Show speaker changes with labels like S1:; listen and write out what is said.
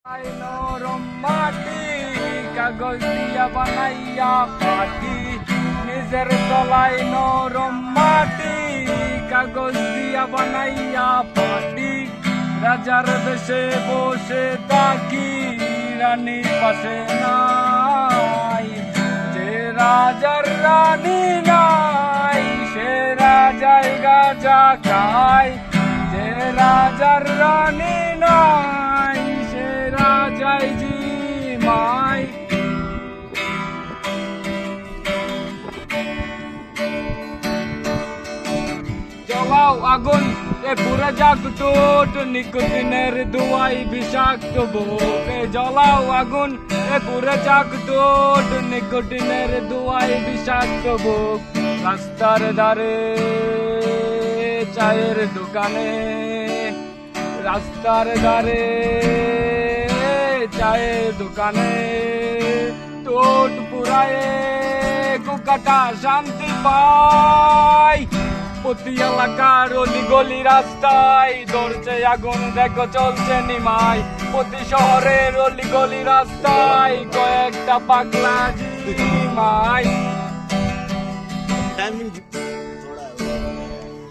S1: নরম মাটি কাগজ দিয়া বানাইয়া পাটি নিজের তলায় নরম মাটি কাগজ দিয়া বানাইয়া পাটি রাজার দেশে বসে থাকি রানী পাশে নাই যে রাজার রানী নাই সে রাজায় গাজা খায় যে রাজার রানী নাই সে রাজায় জি মাই জ্বালাও আগুন এ পুরা জাগ টোট নিকোটিনের দুয়াই বিষাক্ত বুক জ্বালাও আগুন এ পুরা জাগ টোট নিকোটিনের দুয়াই বিষাক্ত বুক রাস্তার ধারে চায়ের দোকানে রাস্তার ধারে চায়ের দোকানে টোট পুরায়ে কুকাটা শান্তি পায় প্রতি এলাকার অলি গলি রাস্তায় ধরছে আগুন দেখো চলছে নিমাই প্রতি শহরের অলি গলি রাস্তায় কয়েকটা পাগলা জিমাই